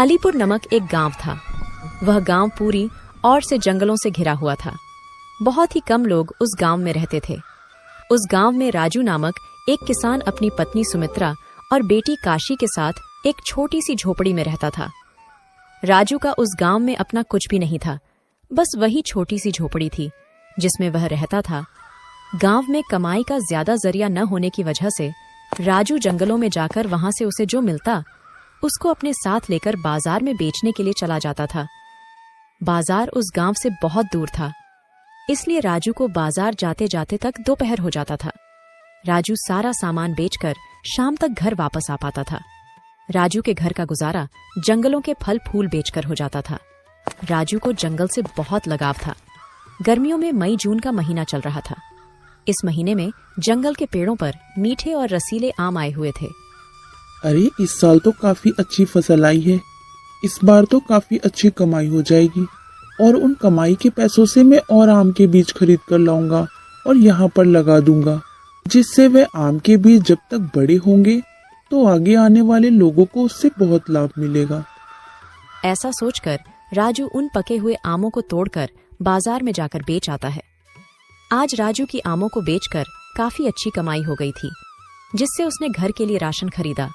अलीपुर नामक एक गांव था। वह गांव पूरी ओर से जंगलों से घिरा हुआ था। बहुत ही कम लोग उस गांव में रहते थे। उस गांव में राजू नामक एक किसान अपनी पत्नी सुमित्रा और बेटी काशी के साथ एक छोटी सी झोपड़ी में रहता था। राजू का उस गांव में अपना कुछ भी नहीं था, बस वही छोटी सी झोपड़ी थी जिसमें वह रहता था। गांव में कमाई का ज्यादा जरिया न होने की वजह से राजू जंगलों में जाकर वहां से उसे जो मिलता उसको अपने साथ लेकर बाजार में बेचने के लिए चला जाता था। बाजार उस गांव से बहुत दूर था, इसलिए राजू को बाजार जाते जाते तक दोपहर हो जाता था। राजू सारा सामान बेचकर शाम तक घर वापस आ पाता था। राजू के घर का गुजारा जंगलों के फल फूल बेचकर हो जाता था। राजू को जंगल से बहुत लगाव था। गर्मियों में मई जून का महीना चल रहा था। इस महीने में जंगल के पेड़ों पर मीठे और रसीले आम आए हुए थे। अरे, इस साल तो काफी अच्छी फसल आई है। इस बार तो काफी अच्छी कमाई हो जाएगी और उन कमाई के पैसों से मैं और आम के बीज खरीद कर लाऊंगा और यहाँ पर लगा दूंगा, जिससे वे आम के बीज जब तक बड़े होंगे तो आगे आने वाले लोगों को उससे बहुत लाभ मिलेगा। ऐसा सोचकर राजू उन पके हुए आमों को तोड़कर बाजार में जाकर बेच आता है। आज राजू की आमों को बेचकर काफी अच्छी कमाई हो गई थी, जिससे उसने घर के लिए राशन खरीदा।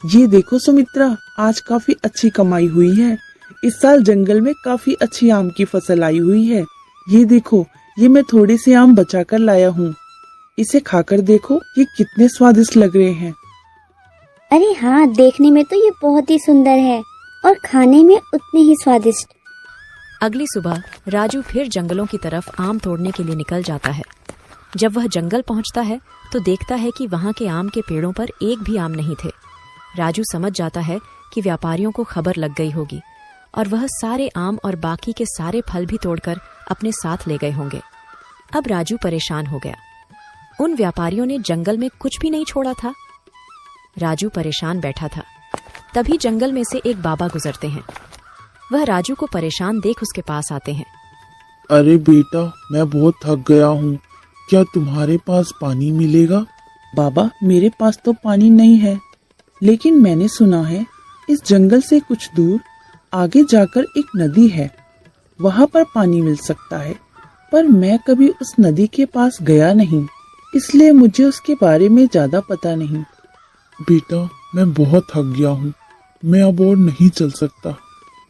ये देखो सुमित्रा, आज काफी अच्छी कमाई हुई है। इस साल जंगल में काफी अच्छी आम की फसल आई हुई है। ये देखो, ये मैं थोड़े से आम बचा कर लाया हूँ। इसे खाकर देखो, ये कितने स्वादिष्ट लग रहे हैं। अरे हाँ, देखने में तो ये बहुत ही सुंदर है और खाने में उतने ही स्वादिष्ट। अगली सुबह राजू फिर जंगलों की तरफ आम तोड़ने के लिए निकल जाता है। जब वह जंगल पहुंचता है तो देखता है कि वहां के आम के पेड़ों पर एक भी आम नहीं थे। राजू समझ जाता है कि व्यापारियों को खबर लग गई होगी और वह सारे आम और बाकी के सारे फल भी तोड़कर अपने साथ ले गए होंगे। अब राजू परेशान हो गया। उन व्यापारियों ने जंगल में कुछ भी नहीं छोड़ा था। राजू परेशान बैठा था। तभी जंगल में से एक बाबा गुजरते हैं। वह राजू को परेशान देख उसके पास आते हैं। अरे बेटा, मैं बहुत थक गया हूँ, क्या तुम्हारे पास पानी मिलेगा? बाबा, मेरे पास तो पानी नहीं है, लेकिन मैंने सुना है इस जंगल से कुछ दूर आगे जाकर एक नदी है, वहाँ पर पानी मिल सकता है। पर मैं कभी उस नदी के पास गया नहीं, इसलिए मुझे उसके बारे में ज्यादा पता नहीं। बेटा, मैं बहुत थक गया हूँ, मैं अब और नहीं चल सकता।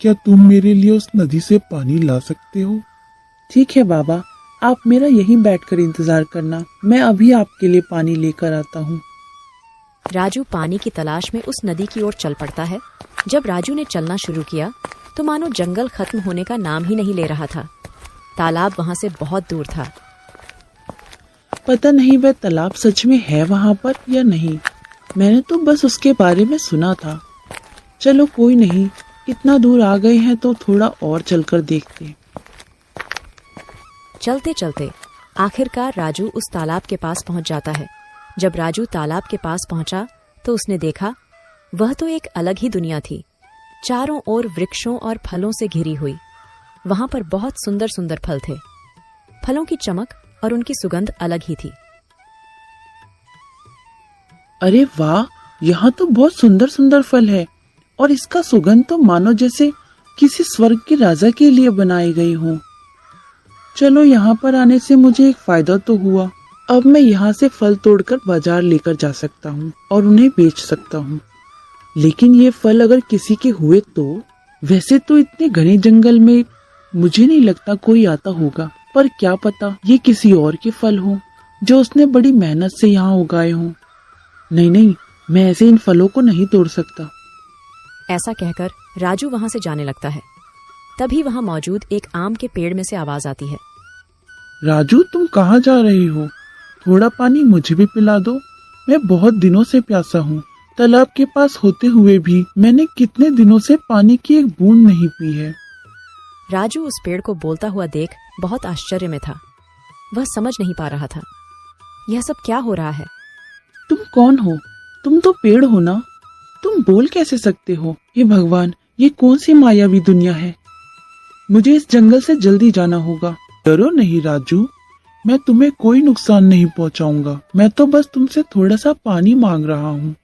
क्या तुम मेरे लिए उस नदी से पानी ला सकते हो? ठीक है बाबा, आप मेरा यहीं बैठकर इंतजार करना, मैं अभी आपके लिए पानी लेकर आता हूँ। राजू पानी की तलाश में उस नदी की ओर चल पड़ता है। जब राजू ने चलना शुरू किया तो मानो जंगल खत्म होने का नाम ही नहीं ले रहा था। तालाब वहां से बहुत दूर था। पता नहीं वह तालाब सच में है वहाँ पर या नहीं, मैंने तो बस उसके बारे में सुना था। चलो कोई नहीं, इतना दूर आ गए हैं तो थोड़ा और चलकर देखते हैं। चलते चलते आखिरकार राजू उस तालाब के पास पहुंच जाता है। जब राजू तालाब के पास पहुंचा तो उसने देखा वह तो एक अलग ही दुनिया थी। चारों ओर वृक्षों और फलों से घिरी हुई। वहां पर बहुत सुंदर सुंदर फल थे। फलों की चमक और उनकी सुगंध अलग ही थी। अरे वाह, यहाँ तो बहुत सुंदर सुंदर फल है और इसका सुगंध तो मानो जैसे किसी स्वर्ग के राजा के लिए बनाई गई हो। चलो, यहाँ पर आने से मुझे एक फायदा तो हुआ। अब मैं यहाँ से फल तोड़कर बाजार लेकर जा सकता हूँ और उन्हें बेच सकता हूँ। लेकिन ये फल अगर किसी के हुए तो? वैसे तो इतने घने जंगल में मुझे नहीं लगता कोई आता होगा, पर क्या पता ये किसी और के फल हों जो उसने बड़ी मेहनत से यहाँ उगाए हों। नहीं नहीं, मैं ऐसे इन फलों को नहीं तोड़ सकता। ऐसा कहकर राजू वहां से जाने लगता है। तभी वहां मौजूद एक आम के पेड़ में से आवाज आती है। राजू, तुम कहाँ जा रही हो? थोड़ा पानी मुझे भी पिला दो, मैं बहुत दिनों से प्यासा हूँ। तालाब के पास होते हुए भी मैंने कितने दिनों से पानी की एक बूंद नहीं पी है। राजू उस पेड़ को बोलता हुआ देख बहुत आश्चर्य में था। वह समझ नहीं पा रहा था यह सब क्या हो रहा है। तुम कौन हो? तुम तो पेड़ हो ना, तुम बोल कैसे सकते हो? हे भगवान, ये कौन सी मायावी दुनिया है। मुझे इस जंगल से जल्दी जाना होगा। डरो नहीं राजू, मैं तुम्हें कोई नुकसान नहीं पहुंचाऊंगा। मैं तो बस तुमसे थोड़ा सा पानी मांग रहा हूँ।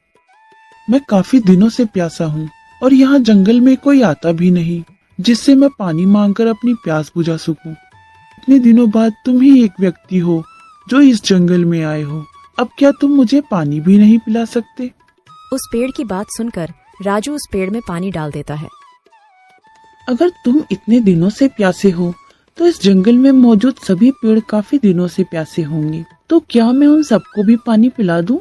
मैं काफी दिनों से प्यासा हूँ और यहाँ जंगल में कोई आता भी नहीं जिससे मैं पानी मांगकर अपनी प्यास बुझा सकूं। इतने दिनों बाद तुम ही एक व्यक्ति हो जो इस जंगल में आए हो। अब क्या तुम मुझे पानी भी नहीं पिला सकते? उस पेड़ की बात सुनकर राजू उस पेड़ में पानी डाल देता है। अगर तुम इतने दिनों से प्यासे हो तो इस जंगल में मौजूद सभी पेड़ काफी दिनों से प्यासे होंगे, तो क्या मैं उन सबको भी पानी पिला दूं?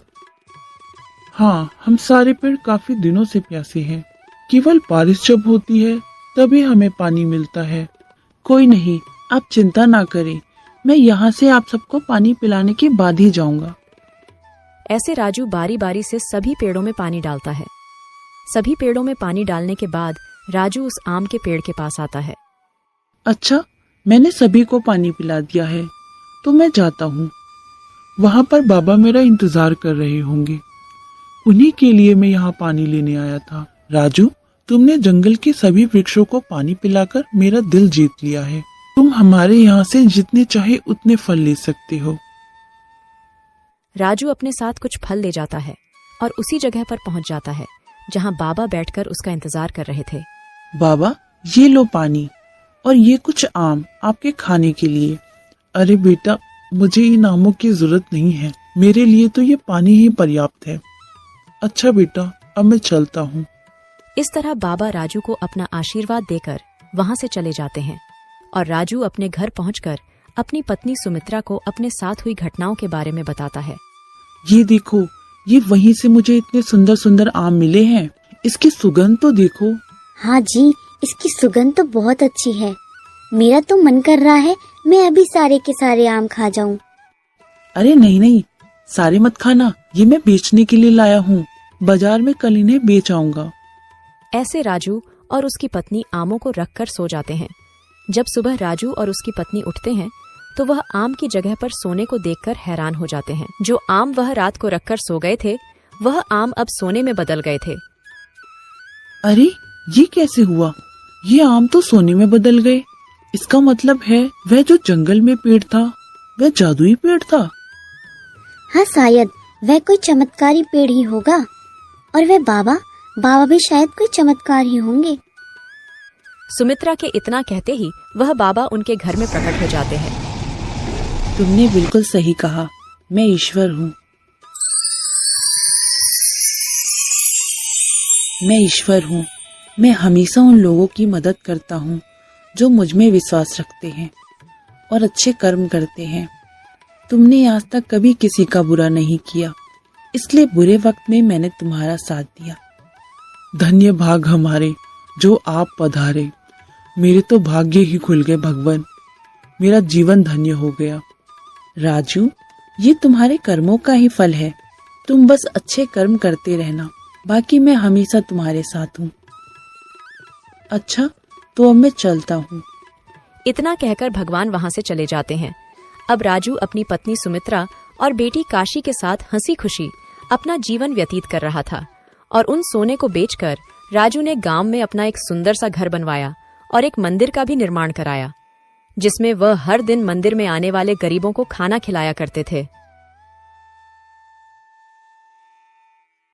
हाँ, हम सारे पेड़ काफी दिनों से प्यासे हैं। केवल बारिश जब होती है तभी हमें पानी मिलता है। कोई नहीं, आप चिंता ना करें, मैं यहाँ से आप सबको पानी पिलाने के बाद ही जाऊंगा। ऐसे राजू बारी बारी से सभी पेड़ों में पानी डालता है। सभी पेड़ों में पानी डालने के बाद राजू उस आम के पेड़ के पास आता है। अच्छा, मैंने सभी को पानी पिला दिया है, तो मैं जाता हूँ। वहाँ पर बाबा मेरा इंतजार कर रहे होंगे। उन्हीं के लिए मैं यहाँ पानी लेने आया था। राजू, तुमने जंगल के सभी वृक्षों को पानी पिलाकर मेरा दिल जीत लिया है। तुम हमारे यहाँ से जितने चाहे उतने फल ले सकते हो। राजू अपने साथ कुछ फल ले जाता है और उसी जगह पर पहुंच जाता है जहां बाबा बैठकर उसका इंतजार कर रहे थे। बाबा, ये लो पानी और ये कुछ आम आपके खाने के लिए। अरे बेटा, मुझे इन आमों की जरूरत नहीं है, मेरे लिए तो ये पानी ही पर्याप्त है। अच्छा बेटा, अब मैं चलता हूँ। इस तरह बाबा राजू को अपना आशीर्वाद देकर वहां से चले जाते हैं और राजू अपने घर पहुंचकर अपनी पत्नी सुमित्रा को अपने साथ हुई घटनाओं के बारे में बताता है। ये देखो, ये वहीं से मुझे इतने सुंदर सुंदर आम मिले हैं। इसकी सुगंध तो देखो। हाँ जी, इसकी सुगंध तो बहुत अच्छी है। मेरा तो मन कर रहा है मैं अभी सारे के सारे आम खा जाऊं। अरे नहीं नहीं, सारे मत खाना, ये मैं बेचने के लिए लाया हूँ। बाजार में कल इन्हें बेच आऊंगा। ऐसे राजू और उसकी पत्नी आमों को रखकर सो जाते हैं। जब सुबह राजू और उसकी पत्नी उठते हैं तो वह आम की जगह पर सोने को देखकर हैरान हो जाते हैं। जो आम वह रात को रखकर सो गए थे, वह आम अब सोने में बदल गए थे। अरे, ये कैसे हुआ? ये आम तो सोने में बदल गए। इसका मतलब है वह जो जंगल में पेड़ था वह जादुई पेड़ था। हाँ, शायद वह कोई चमत्कारी पेड़ ही होगा और वह बाबा भी शायद कोई चमत्कार ही होंगे। सुमित्रा के इतना कहते ही वह बाबा उनके घर में प्रकट हो जाते हैं। तुमने बिल्कुल सही कहा, मैं ईश्वर हूँ। मैं ईश्वर हूँ। मैं हमेशा उन लोगों की मदद करता हूँ जो मुझ में विश्वास रखते हैं और अच्छे कर्म करते हैं। तुमने आज तक कभी किसी का बुरा नहीं किया, इसलिए बुरे वक्त में मैंने तुम्हारा साथ दिया। धन्य भाग हमारे जो आप पधारे। मेरे तो भाग्य ही खुल गए भगवान, मेरा जीवन धन्य हो गया। राजू, ये तुम्हारे कर्मों का ही फल है। तुम बस अच्छे कर्म करते रहना, बाकी मैं हमेशा तुम्हारे साथ हूँ। अच्छा, तो अब मैं चलता हूँ। इतना कहकर भगवान वहां से चले जाते हैं। अब राजू अपनी पत्नी सुमित्रा और बेटी काशी के साथ हंसी खुशी अपना जीवन व्यतीत कर रहा था और उन सोने को बेचकर राजू ने गांव में अपना एक सुंदर सा घर बनवाया और एक मंदिर का भी निर्माण कराया, जिसमें वह हर दिन मंदिर में आने वाले गरीबों को खाना खिलाया करते थे।